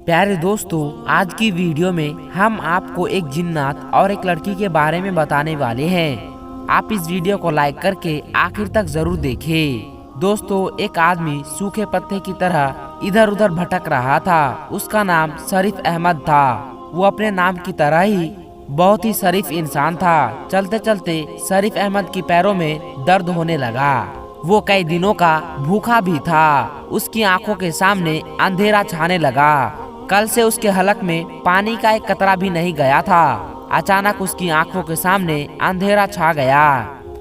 प्यारे दोस्तों, आज की वीडियो में हम आपको एक जिन्नात और एक लड़की के बारे में बताने वाले हैं। आप इस वीडियो को लाइक करके आखिर तक जरूर देखें। दोस्तों, एक आदमी सूखे पत्ते की तरह इधर उधर भटक रहा था। उसका नाम शरीफ अहमद था। वो अपने नाम की तरह ही बहुत ही शरीफ इंसान था। चलते चलते शरीफ अहमद की पैरों में दर्द होने लगा। वो कई दिनों का भूखा भी था। उसकी आंखों के सामने अंधेरा छाने लगा। कल से उसके हलक में पानी का एक कतरा भी नहीं गया था। अचानक उसकी आंखों के सामने अंधेरा छा गया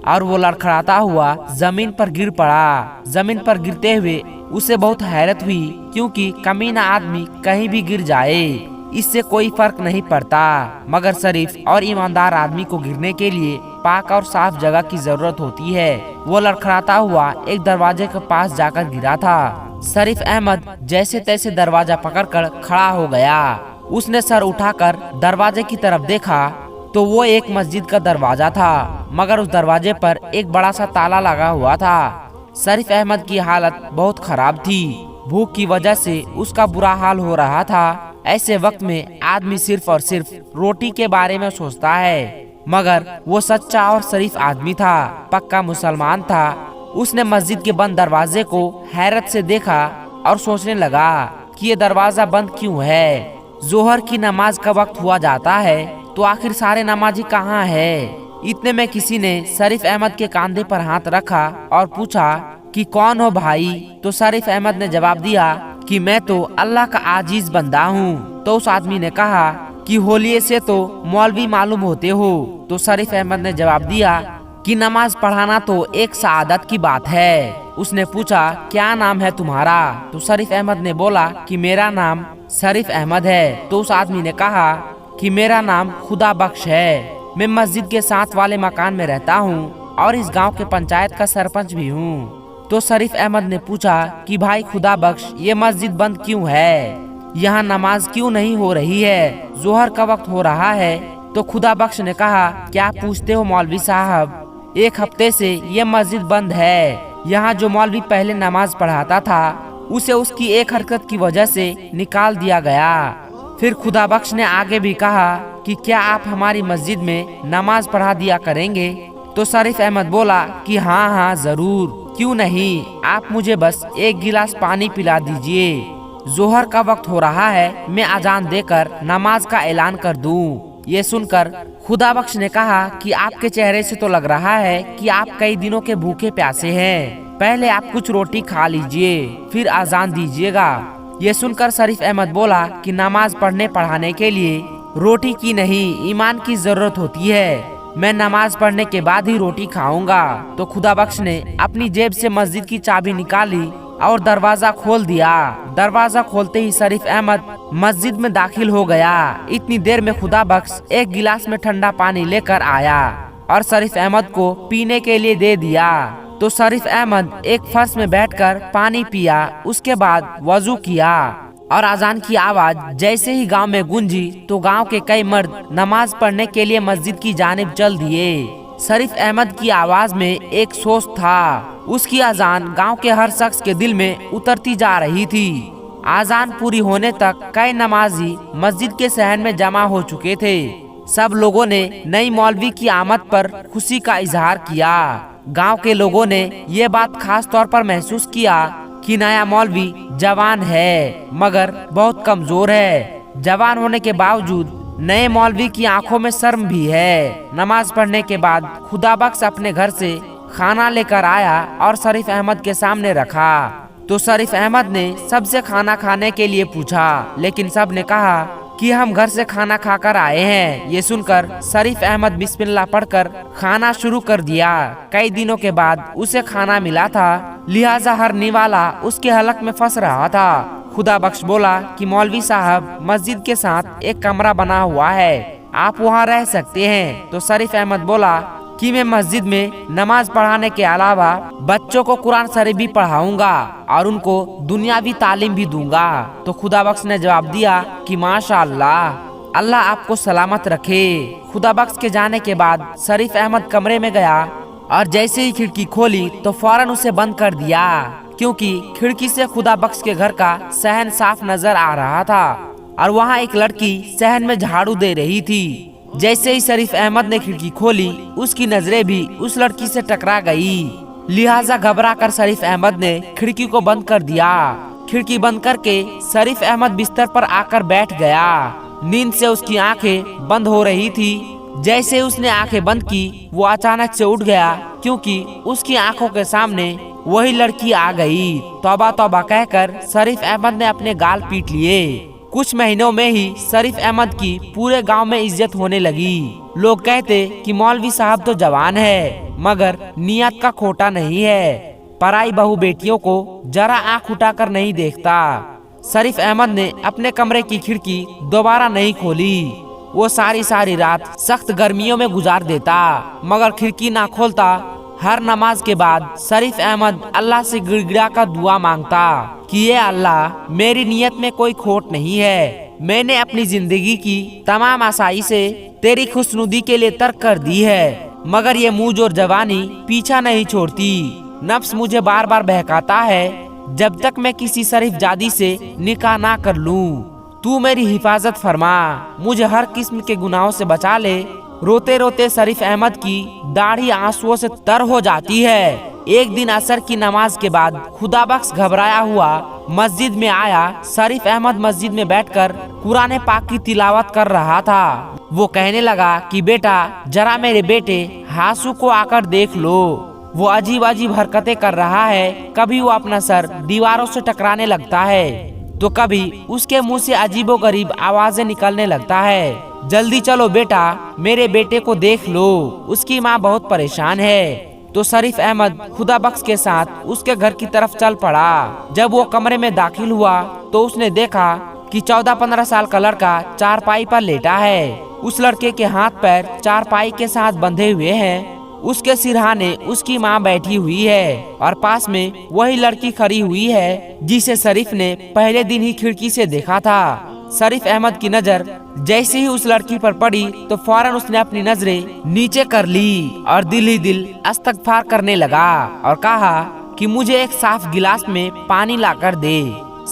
और वो लड़खड़ाता हुआ जमीन पर गिर पड़ा। जमीन पर गिरते हुए उसे बहुत हैरत हुई, क्योंकि कमीना आदमी कहीं भी गिर जाए इससे कोई फर्क नहीं पड़ता, मगर शरीफ और ईमानदार आदमी को गिरने के लिए पाक और साफ जगह की जरूरत होती है। वो लड़खड़ाता हुआ एक दरवाजे के पास जाकर गिरा था। शरीफ अहमद जैसे तैसे दरवाजा पकड़कर खड़ा हो गया। उसने सर उठाकर दरवाजे की तरफ देखा तो वो एक मस्जिद का दरवाजा था, मगर उस दरवाजे पर एक बड़ा सा ताला लगा हुआ था। शरीफ अहमद की हालत बहुत खराब थी। भूख की वजह से उसका बुरा हाल हो रहा था। ऐसे वक्त में आदमी सिर्फ और सिर्फ रोटी के बारे में सोचता है, मगर वो सच्चा और शरीफ आदमी था, पक्का मुसलमान था। उसने मस्जिद के बंद दरवाजे को हैरत से देखा और सोचने लगा कि ये दरवाजा बंद क्यों है। जोहर की नमाज का वक्त हुआ जाता है तो आखिर सारे नमाजी कहाँ है। इतने में किसी ने शरीफ अहमद के कंधे पर हाथ रखा और पूछा कि कौन हो भाई। तो शरीफ अहमद ने जवाब दिया कि मैं तो अल्लाह का आजीज बंदा हूँ। तो उस आदमी ने कहा कि होलिये से तो मौलवी मालूम होते हो। तो शरीफ अहमद ने जवाब दिया कि नमाज पढ़ाना तो एक सआदत की बात है। उसने पूछा क्या नाम है तुम्हारा। तो शरीफ अहमद ने बोला कि मेरा नाम शरीफ अहमद है। तो उस आदमी ने कहा कि मेरा नाम खुदा बख्श है। मैं मस्जिद के साथ वाले मकान में रहता हूँ और इस गांव के पंचायत का सरपंच भी हूँ। तो शरीफ अहमद ने पूछा कि भाई खुदा बख्श, ये मस्जिद बंद क्यों है, यहाँ नमाज क्यों नहीं हो रही है, जोहर का वक्त हो रहा है। तो खुदा बख्श ने कहा क्या पूछते हो मौलवी साहब, एक हफ्ते से ये मस्जिद बंद है। यहाँ जो मौलवी पहले नमाज पढ़ाता था उसे उसकी एक हरकत की वजह से निकाल दिया गया। फिर खुदा बख्श ने आगे भी कहा कि क्या आप हमारी मस्जिद में नमाज पढ़ा दिया करेंगे। तो शरीफ अहमद बोला कि हाँ हाँ जरूर, क्यों नहीं, आप मुझे बस एक गिलास पानी पिला दीजिए। जोहर का वक्त हो रहा है, मैं अजान देकर नमाज का ऐलान कर दूं। ये सुनकर खुदा बख्श ने कहा कि आपके चेहरे से तो लग रहा है कि आप कई दिनों के भूखे प्यासे हैं। पहले आप कुछ रोटी खा लीजिए, फिर अजान दीजिएगा। ये सुनकर शरीफ अहमद बोला कि नमाज पढ़ने पढ़ाने के लिए रोटी की नहीं, ईमान की जरूरत होती है। मैं नमाज पढ़ने के बाद ही रोटी खाऊंगा। तो खुदा बख्श ने अपनी जेब से मस्जिद की चाबी निकाली और दरवाजा खोल दिया। दरवाजा खोलते ही शरीफ अहमद मस्जिद में दाखिल हो गया। इतनी देर में खुदा बख्श एक गिलास में ठंडा पानी लेकर आया और शरीफ अहमद को पीने के लिए दे दिया। तो शरीफ अहमद एक फर्श में बैठकर पानी पिया। उसके बाद वजू किया और अजान की आवाज जैसे ही गांव में गूंजी तो गांव के कई मर्द नमाज पढ़ने के लिए मस्जिद की जानिब चल दिए। शरीफ अहमद की आवाज में एक सोच था। उसकी अजान गांव के हर शख्स के दिल में उतरती जा रही थी। अजान पूरी होने तक कई नमाजी मस्जिद के सहन में जमा हो चुके थे। सब लोगों ने नई मौलवी की आमद पर खुशी का इजहार किया। गांव के लोगों ने ये बात खास तौर पर महसूस किया कि नया मौलवी जवान है मगर बहुत कमजोर है। जवान होने के बावजूद नए मौलवी की आंखों में शर्म भी है। नमाज पढ़ने के बाद खुदा बख्श अपने घर से खाना लेकर आया और शरीफ अहमद के सामने रखा। तो शरीफ अहमद ने सबसे खाना खाने के लिए पूछा, लेकिन सब ने कहा कि हम घर से खाना खाकर आए हैं। ये सुनकर शरीफ अहमद बिस्मिल्लाह पढ़कर खाना शुरू कर दिया। कई दिनों के बाद उसे खाना मिला था, लिहाजा हर निवाला उसके हलक में फंस रहा था। खुदा बख्श बोला कि मौलवी साहब, मस्जिद के साथ एक कमरा बना हुआ है, आप वहाँ रह सकते हैं। तो शरीफ अहमद बोला कि मैं मस्जिद में नमाज पढ़ाने के अलावा बच्चों को कुरान शरीफ भी पढ़ाऊंगा और उनको दुनियावी तालीम भी दूंगा। तो खुदा बख्श ने जवाब दिया कि माशाअल्लाह, अल्लाह आपको सलामत रखे। खुदा बख्श के जाने के बाद शरीफ अहमद कमरे में गया और जैसे ही खिड़की खोली तो फौरन उसे बंद कर दिया, क्योंकि खिड़की से खुदा बख्श के घर का सहन साफ नजर आ रहा था। और वहाँ एक लड़की सहन में झाड़ू दे रही थी। जैसे ही शरीफ अहमद ने खिड़की खोली, उसकी नजरें भी उस लड़की से टकरा गई। लिहाजा घबरा कर शरीफ अहमद ने खिड़की को बंद कर दिया। खिड़की बंद करके शरीफ अहमद बिस्तर पर आकर बैठ गया। नींद से उसकी आंखें बंद हो रही थी। जैसे उसने आंखें बंद की, वो अचानक से उठ गया, क्योंकि उसकी आंखों के सामने वही लड़की आ गई। तौबा तौबा कहकर शरीफ अहमद ने अपने गाल पीट लिए। कुछ महीनों में ही शरीफ अहमद की पूरे गांव में इज्जत होने लगी। लोग कहते कि मौलवी साहब तो जवान है, मगर नियत का खोटा नहीं है। पराई बहू बेटियों को जरा आंख उठाकर नहीं देखता। शरीफ अहमद ने अपने कमरे की खिड़की दोबारा नहीं खोली। वो सारी रात सख्त गर्मियों में गुजार देता, मगर खिड़की ना खोलता। हर नमाज के बाद शरीफ अहमद अल्लाह से गिड़गिड़ा कर दुआ मांगता कि ये अल्लाह, मेरी नियत में कोई खोट नहीं है। मैंने अपनी जिंदगी की तमाम आसाई से तेरी खुशनुदी के लिए तर्क कर दी है, मगर ये मुझ और जवानी पीछा नहीं छोड़ती। नफ्स मुझे बार बार बहकाता है, जब तक मैं किसी शरीफ जादी से निकाह ना कर लूं। तू मेरी हिफाजत फरमा, मुझे हर किस्म के गुनाहों से बचा ले। रोते रोते शरीफ अहमद की दाढ़ी आंसुओं से तर हो जाती है। एक दिन असर की नमाज के बाद खुदाबख्श घबराया हुआ मस्जिद में आया। शरीफ अहमद मस्जिद में बैठकर कुरान पाक की तिलावत कर रहा था। वो कहने लगा कि बेटा, जरा मेरे बेटे हासू को आकर देख लो। वो अजीब अजीब हरकतें कर रहा है। कभी वो अपना सर दीवारों से टकराने लगता है, तो कभी उसके मुंह से अजीबोगरीब आवाजें निकलने लगता है। जल्दी चलो बेटा, मेरे बेटे को देख लो, उसकी माँ बहुत परेशान है। तो शरीफ अहमद खुदाबख्श के साथ उसके घर की तरफ चल पड़ा। जब वो कमरे में दाखिल हुआ तो उसने देखा कि 14-15 साल का लड़का चारपाई पर लेटा है। उस लड़के के हाथ पैर चारपाई के साथ बंधे हुए हैं। उसके सिरहाने उसकी माँ बैठी हुई है और पास में वही लड़की खड़ी हुई है जिसे शरीफ ने पहले दिन ही खिड़की से देखा था। शरीफ अहमद की नजर जैसे ही उस लड़की पर पड़ी तो फौरन उसने अपनी नजरें नीचे कर ली और दिल ही दिल इस्तगफार करने लगा और कहा कि मुझे एक साफ गिलास में पानी लाकर दे।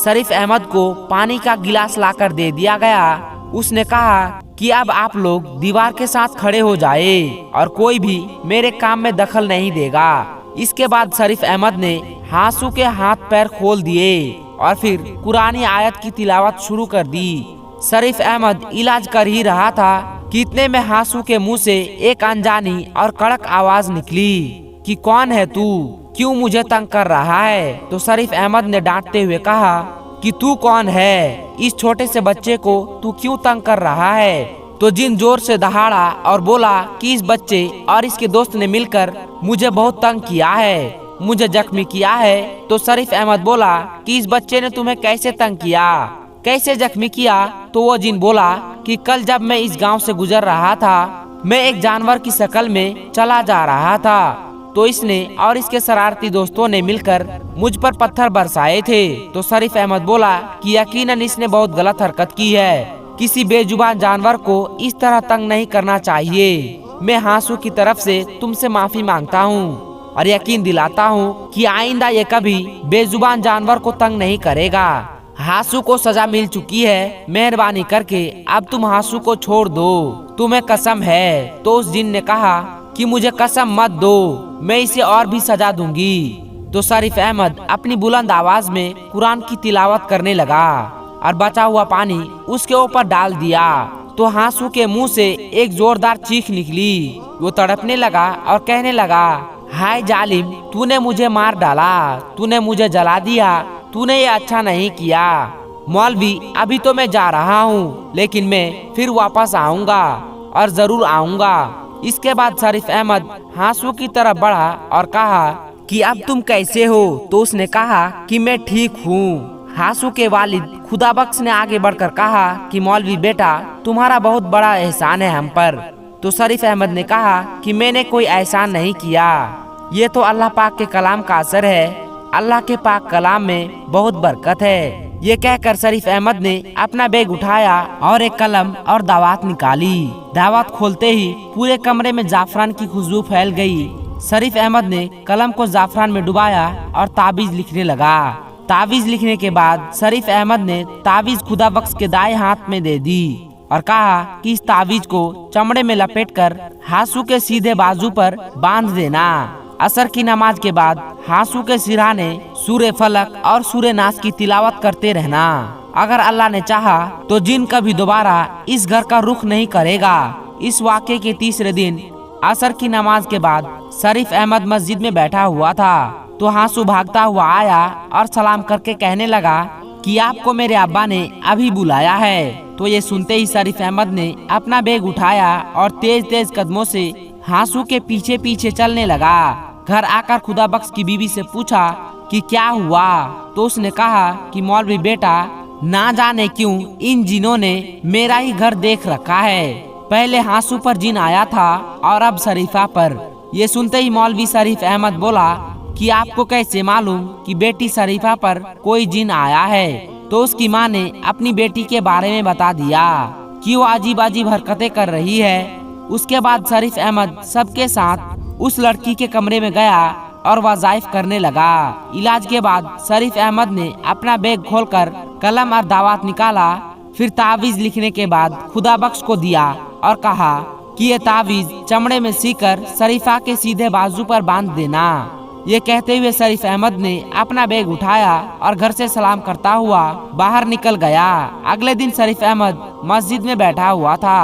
शरीफ अहमद को पानी का गिलास लाकर दे दिया गया। उसने कहा कि अब आप लोग दीवार के साथ खड़े हो जाए और कोई भी मेरे काम में दखल नहीं देगा। इसके बाद शरीफ अहमद ने हासू के हाथ पैर खोल दिए और फिर कुरानी आयत की तिलावत शुरू कर दी। शरीफ अहमद इलाज कर ही रहा था कि इतने में हासू के मुंह से एक अनजानी और कड़क आवाज निकली कि कौन है तू, क्यों मुझे तंग कर रहा है। तो शरीफ अहमद ने डांटते हुए कहा कि तू कौन है, इस छोटे से बच्चे को तू क्यों तंग कर रहा है। तो जिन जोर से दहाड़ा और बोला कि इस बच्चे और इसके दोस्त ने मिलकर मुझे बहुत तंग किया है, मुझे जख्मी किया है। तो शरीफ अहमद बोला कि इस बच्चे ने तुम्हें कैसे तंग किया, कैसे जख्मी किया। तो वो जिन बोला कि कल जब मैं इस गांव से गुजर रहा था, मैं एक जानवर की शक्ल में चला जा रहा था, तो इसने और इसके शरारती दोस्तों ने मिलकर मुझ पर पत्थर बरसाए थे। तो शरीफ अहमद बोला कि यकीनन इसने बहुत गलत हरकत की है, किसी बेजुबान जानवर को इस तरह तंग नहीं करना चाहिए। मैं हासू की तरफ से तुमसे माफी मांगता हूँ और यकीन दिलाता हूँ कि आइंदा ये कभी बेजुबान जानवर को तंग नहीं करेगा। हासू को सजा मिल चुकी है, मेहरबानी करके अब तुम हासू को छोड़ दो, तुम्हें कसम है। तो उस जिन ने कहा कि मुझे कसम मत दो, मैं इसे और भी सजा दूंगी। तो शरीफ अहमद अपनी बुलंद आवाज में कुरान की तिलावत करने लगा और बचा हुआ पानी उसके ऊपर डाल दिया। तो हासू के मुंह से एक जोरदार चीख निकली। वो तड़पने लगा और कहने लगा, हाय जालिम, तूने मुझे मार डाला, तूने मुझे जला दिया, तूने ये अच्छा नहीं किया। मौलवी, अभी तो मैं जा रहा हूँ, लेकिन मैं फिर वापस आऊँगा और जरूर आऊँगा। इसके बाद शरीफ अहमद हासू की तरफ बढ़ा और कहा कि अब तुम कैसे हो। तो उसने कहा कि मैं ठीक हूँ। हासू के वालिद खुदाबख्श ने आगे बढ़कर कहा कि मौलवी बेटा, तुम्हारा बहुत बड़ा एहसान है हम पर। तो शरीफ अहमद ने कहा कि मैंने कोई एहसान नहीं किया, ये तो अल्लाह पाक के कलाम का असर है। अल्लाह के पाक कलाम में बहुत बरकत है। ये कहकर शरीफ अहमद ने अपना बैग उठाया और एक कलम और दावत निकाली। दावत खोलते ही पूरे कमरे में जाफरान की खुशबू फैल गई। शरीफ अहमद ने कलम को जाफरान में डुबाया और ताबीज लिखने लगा। तावीज लिखने के बाद शरीफ अहमद ने तावीज खुदाबख्श के दाएं हाथ में दे दी और कहा कि इस तावीज को चमड़े में लपेटकर हासू के सीधे बाजू पर बांध देना। असर की नमाज के बाद हासू के सिरहाने सूरे फलक और सूरे नास की तिलावत करते रहना। अगर अल्लाह ने चाहा तो जिन कभी दोबारा इस घर का रुख नहीं करेगा। इस वाक़े के तीसरे दिन असर की नमाज के बाद शरीफ अहमद मस्जिद में बैठा हुआ था तो हासू भागता हुआ आया और सलाम करके कहने लगा कि आपको मेरे अब्बा ने अभी बुलाया है। तो ये सुनते ही शरीफ अहमद ने अपना बैग उठाया और तेज तेज कदमों से हासू के पीछे पीछे चलने लगा। घर आकर खुदाबख्श की बीवी से पूछा कि क्या हुआ, तो उसने कहा कि मौलवी बेटा, ना जाने क्यों इन जिनों ने मेरा ही घर देख रखा है। पहले हासू पर जिन आया था और अब शरीफा पर। ये सुनते ही मौलवी शरीफ अहमद बोला कि आपको कैसे मालूम कि बेटी शरीफा पर कोई जिन आया है। तो उसकी माँ ने अपनी बेटी के बारे में बता दिया कि वो अजीब अजीब हरकतें कर रही है। उसके बाद शरीफ अहमद सबके साथ उस लड़की के कमरे में गया और वज़ाइफ करने लगा। इलाज के बाद शरीफ अहमद ने अपना बैग खोलकर कलम और दावत निकाला। फिर तावीज लिखने के बाद खुदाबख्श को दिया और कहा कि ये तावीज चमड़े में सीकर शरीफा के सीधे बाजू पर बांध देना। ये कहते हुए शरीफ अहमद ने अपना बैग उठाया और घर से सलाम करता हुआ बाहर निकल गया। अगले दिन शरीफ अहमद मस्जिद में बैठा हुआ था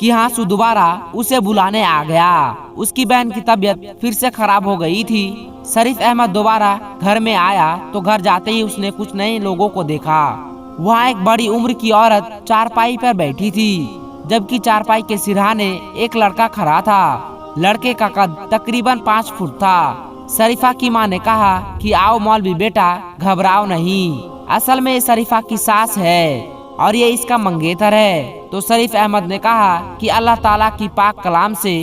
कि हासू दोबारा उसे बुलाने आ गया। उसकी बहन की तबीयत फिर से खराब हो गई थी। शरीफ अहमद दोबारा घर में आया तो घर जाते ही उसने कुछ नए लोगों को देखा। वहाँ एक बड़ी उम्र की औरत चारपाई पर बैठी थी, जबकि चारपाई के सिरहाने एक लड़का खड़ा था। लड़के का कद तकरीबन 5 फुट था। शरीफा की माँ ने कहा कि आओ मौलवी बेटा, घबराओ नहीं, असल में ये शरीफा की सास है और ये इसका मंगेतर है। तो शरीफ अहमद ने कहा कि अल्लाह ताला की पाक कलाम से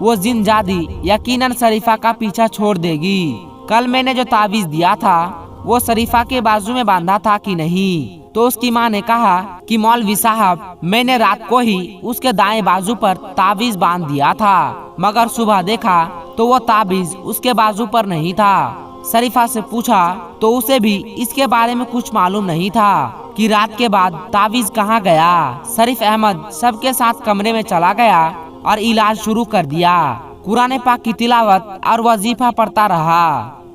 वो जिनजादी यकीनन शरीफा का पीछा छोड़ देगी। कल मैंने जो तावीज दिया था वो शरीफा के बाजू में बांधा था कि नहीं? तो उसकी माँ ने कहा कि मौलवी साहब, मैंने रात को ही उसके दाएं बाजू पर तावीज बांध दिया था, मगर सुबह देखा तो वो ताबीज उसके बाजू पर नहीं था। शरीफा से पूछा तो उसे भी इसके बारे में कुछ मालूम नहीं था कि रात के बाद ताबीज कहाँ गया। शरीफ अहमद सबके साथ कमरे में चला गया और इलाज शुरू कर दिया। कुरान पाक की तिलावत और वजीफा पढ़ता रहा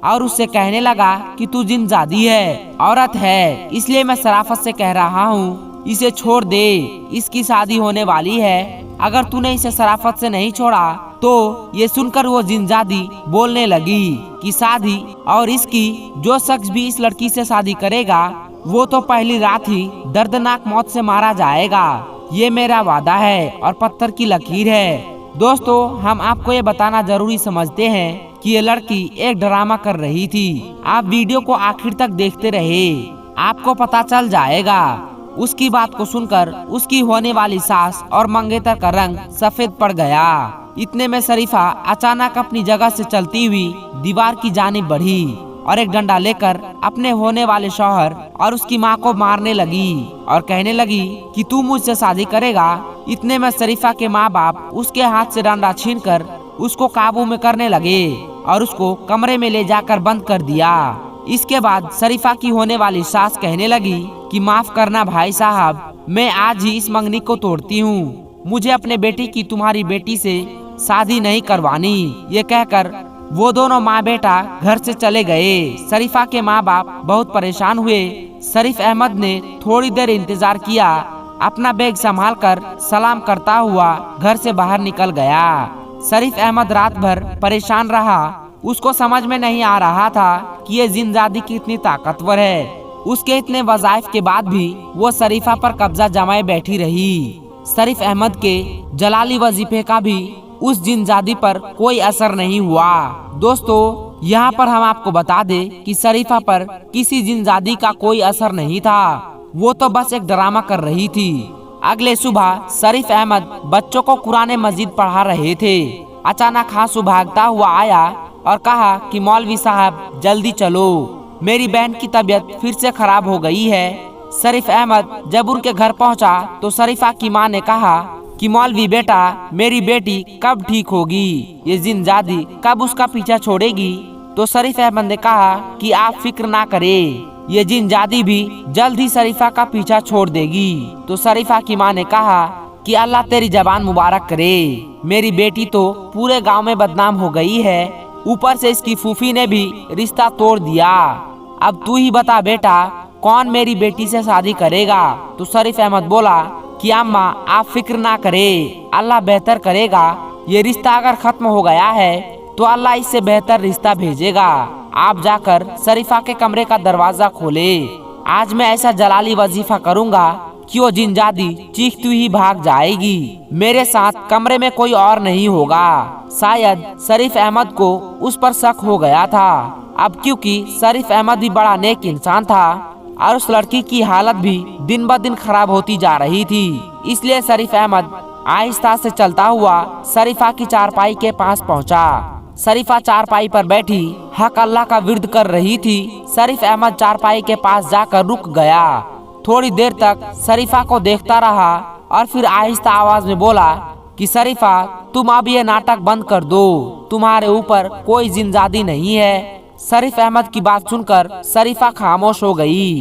और उससे कहने लगा कि तू जिनजादी है, औरत है, इसलिए मैं शराफत से कह रहा हूँ इसे छोड़ दे, इसकी शादी होने वाली है। अगर तूने इसे शराफत से नहीं छोड़ा तो ये सुनकर वो जिनजादी बोलने लगी कि शादी और इसकी, जो शख्स भी इस लड़की से शादी करेगा वो तो पहली रात ही दर्दनाक मौत से मारा जाएगा। ये मेरा वादा है और पत्थर की लकीर है। दोस्तों, हम आपको ये बताना जरूरी समझते हैं कि ये लड़की एक ड्रामा कर रही थी। आप वीडियो को आखिर तक देखते रहे, आपको पता चल जाएगा। उसकी बात को सुनकर उसकी होने वाली सास और मंगेतर का रंग सफेद पड़ गया। इतने में शरीफा अचानक अपनी जगह से चलती हुई दीवार की जानिब बढ़ी और एक डंडा लेकर अपने होने वाले शौहर और उसकी माँ को मारने लगी और कहने लगी कि तू मुझसे शादी करेगा। इतने में शरीफा के माँ बाप उसके हाथ से डंडा छीनकर उसको काबू में करने लगे और उसको कमरे में ले जाकर बंद कर दिया। इसके बाद शरीफा की होने वाली सास कहने लगी कि माफ करना भाई साहब, मैं आज ही इस मंगनी को तोड़ती हूँ, मुझे अपने बेटी की तुम्हारी बेटी से शादी नहीं करवानी। ये कहकर वो दोनों माँ बेटा घर से चले गए। शरीफा के माँ बाप बहुत परेशान हुए। शरीफ अहमद ने थोड़ी देर इंतजार किया, अपना बैग संभाल कर सलाम करता हुआ घर से बाहर निकल गया। शरीफ अहमद रात भर परेशान रहा। उसको समझ में नहीं आ रहा था कि ये जिनजादी कितनी ताकतवर है। उसके इतने वज़ाइफ के बाद भी वो शरीफा पर कब्जा जमाए बैठी रही। शरीफ अहमद के जलाली वजीफे का भी उस जिनजादी पर कोई असर नहीं हुआ। दोस्तों, यहाँ पर हम आपको बता दें कि शरीफा पर किसी जिनजादी का कोई असर नहीं था, वो तो बस एक ड्रामा कर रही थी। अगले सुबह शरीफ अहमद बच्चों को कुरान मजीद पढ़ा रहे थे। अचानक हासू भागता हुआ आया और कहा कि मौलवी साहब जल्दी चलो, मेरी बहन की तबीयत फिर से खराब हो गई है। शरीफ अहमद जब उनके घर पहुंचा तो शरीफा की मां ने कहा कि मौलवी बेटा, मेरी बेटी कब ठीक होगी, ये जिनजादी कब उसका पीछा छोड़ेगी। तो शरीफ अहमद ने कहा कि आप फिक्र ना करें, ये जिनजादी भी जल्द ही शरीफा का पीछा छोड़ देगी। तो शरीफा की माँ ने कहा कि अल्लाह तेरी जबान मुबारक करे, मेरी बेटी तो पूरे गांव में बदनाम हो गई है, ऊपर से इसकी फूफी ने भी रिश्ता तोड़ दिया। अब तू ही बता बेटा, कौन मेरी बेटी से शादी करेगा। तो शरीफ अहमद बोला कि अम्मा आप फिक्र ना करे, अल्लाह बेहतर करेगा। ये रिश्ता अगर खत्म हो गया है तो अल्लाह इससे बेहतर रिश्ता भेजेगा। आप जाकर शरीफा के कमरे का दरवाजा खोले। आज मैं ऐसा जलाली वजीफा करूँगा कि वो जिनजादी चीखती हुई भाग जाएगी। मेरे साथ कमरे में कोई और नहीं होगा। शायद शरीफ अहमद को उस पर शक हो गया था। अब क्योंकि शरीफ अहमद भी बड़ा नेक इंसान था और उस लड़की की हालत भी दिन ब दिन खराब होती जा रही थी, इसलिए शरीफ अहमद आहिस्ता से चलता हुआ शरीफा की चारपाई के पास पहुंचा। शरीफा चारपाई पर बैठी हक अल्लाह का विर्द कर रही थी। शरीफ अहमद चारपाई के पास जाकर रुक गया। थोड़ी देर तक शरीफा को देखता रहा और फिर आहिस्ता आवाज में बोला कि शरीफा तुम अब ये नाटक बंद कर दो, तुम्हारे ऊपर कोई जिनजादी नहीं है। शरीफ अहमद की बात सुनकर शरीफा खामोश हो गई।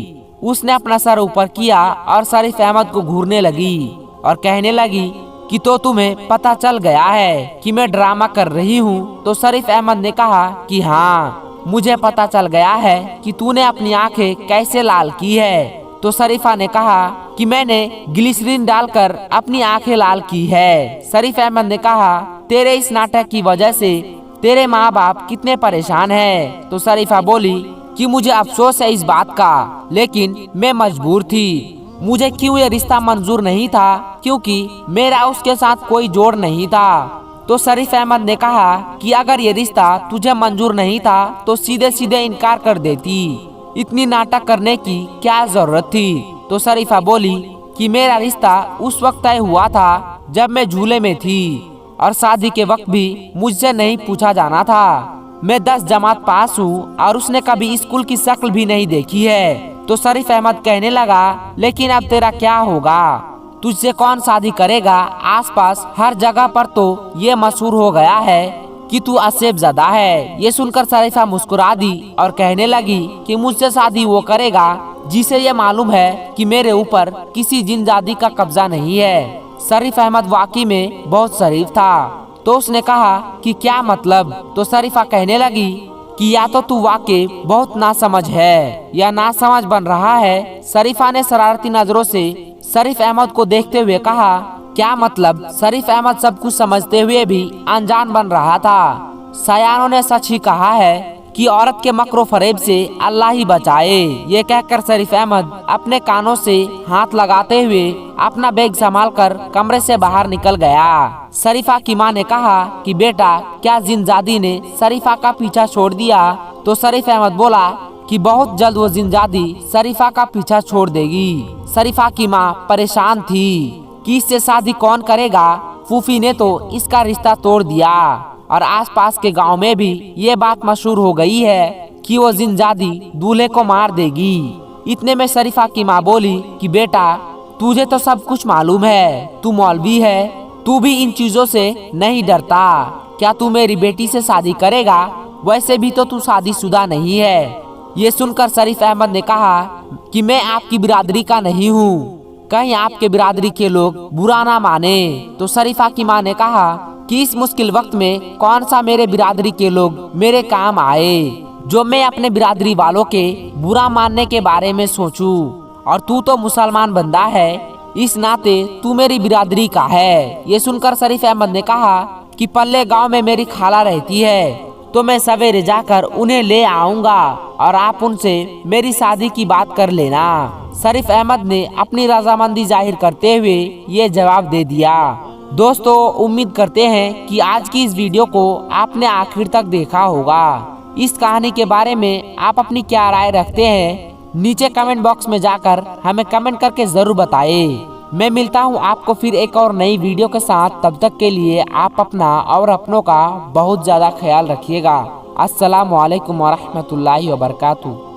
उसने अपना सर ऊपर किया और शरीफ अहमद को घूरने लगी और कहने लगी कि तो तुम्हें पता चल गया है कि मैं ड्रामा कर रही हूँ। तो शरीफ अहमद ने कहा कि हाँ, मुझे पता चल गया है कि तूने अपनी आंखें कैसे लाल की है। तो शरीफा ने कहा कि मैंने ग्लिसरीन डालकर अपनी आंखें लाल की है। शरीफ अहमद ने कहा तेरे इस नाटक की वजह से तेरे माँ बाप कितने परेशान हैं। तो शरीफा बोली कि मुझे अफसोस है इस बात का, लेकिन मैं मजबूर थी। मुझे क्यों ये रिश्ता मंजूर नहीं था, क्योंकि मेरा उसके साथ कोई जोड़ नहीं था। तो शरीफ अहमद ने कहा कि अगर ये रिश्ता तुझे मंजूर नहीं था तो सीधे सीधे इनकार कर देती, इतनी नाटक करने की क्या जरूरत थी। तो शरीफा बोली कि मेरा रिश्ता उस वक्त तय हुआ था जब मैं झूले में थी और शादी के वक्त भी मुझसे नहीं पूछा जाना था। मैं 10 जमात पास हूँ और उसने कभी स्कूल की शक्ल भी नहीं देखी है। तो शरीफ अहमद कहने लगा लेकिन अब तेरा क्या होगा, तुझसे कौन शादी करेगा। आसपास हर जगह पर तो ये मशहूर हो गया है कि तू आसेब ज़दा है। ये सुनकर शरीफा मुस्कुरा दी और कहने लगी कि मुझसे शादी वो करेगा जिसे ये मालूम है कि मेरे ऊपर किसी जिनजादी का कब्जा नहीं है। शरीफ अहमद वाकई में बहुत शरीफ था। तो उसने कहा कि क्या मतलब। तो शरीफा कहने लगी कि या तो तू वाकई बहुत नासमझ है या नासमझ बन रहा है। शरीफा ने शरारती नजरों से शरीफ अहमद को देखते हुए कहा क्या मतलब। शरीफ अहमद सब कुछ समझते हुए भी अनजान बन रहा था। सयानों ने सच ही कहा है कि औरत के मकरो फरेब से अल्लाह ही बचाए। ये कहकर शरीफ अहमद अपने कानों से हाथ लगाते हुए अपना बैग संभालकर कमरे से बाहर निकल गया। शरीफा की माँ ने कहा कि बेटा क्या जिनजादी ने शरीफा का पीछा छोड़ दिया। तो शरीफ अहमद बोला कि बहुत जल्द वो जिनजादी शरीफा का पीछा छोड़ देगी। शरीफा की माँ परेशान थी कि इससे शादी कौन करेगा। फूफी ने तो इसका रिश्ता तोड़ दिया और आसपास के गांव में भी ये बात मशहूर हो गई है कि वो जिनजादी दूल्हे को मार देगी। इतने में शरीफा की माँ बोली कि बेटा तुझे तो सब कुछ मालूम है, तू मौलवी है, तू भी इन चीजों से नहीं डरता। क्या तू मेरी बेटी से शादी करेगा? वैसे भी तो तू शादीशुदा नहीं है। ये सुनकर शरीफ अहमद ने कहा कि मैं आपकी बिरादरी का नहीं हूँ, कहीं आपके बिरादरी के लोग बुरा ना माने। तो शरीफा की माँ ने कहा कि इस मुश्किल वक्त में कौन सा मेरे बिरादरी के लोग मेरे काम आए जो मैं अपने बिरादरी वालों के बुरा मानने के बारे में सोचूं। और तू तो मुसलमान बंदा है, इस नाते तू मेरी बिरादरी का है। ये सुनकर शरीफ अहमद ने कहा कि पल्ले गांव में मेरी खाला रहती है, तो मैं सवेरे जाकर उन्हें ले आऊंगा और आप उनसे मेरी शादी की बात कर लेना। शरीफ अहमद ने अपनी रजामंदी जाहिर करते हुए ये जवाब दे दिया। दोस्तों उम्मीद करते हैं कि आज की इस वीडियो को आपने आखिर तक देखा होगा। इस कहानी के बारे में आप अपनी क्या राय रखते हैं नीचे कमेंट बॉक्स में जाकर हमें कमेंट करके जरूर बताएं। मैं मिलता हूं आपको फिर एक और नई वीडियो के साथ। तब तक के लिए आप अपना और अपनों का बहुत ज़्यादा ख्याल रखिएगा। अस्सलामु अलैकुम वरहमतुल्लाहि वबरकातुहू।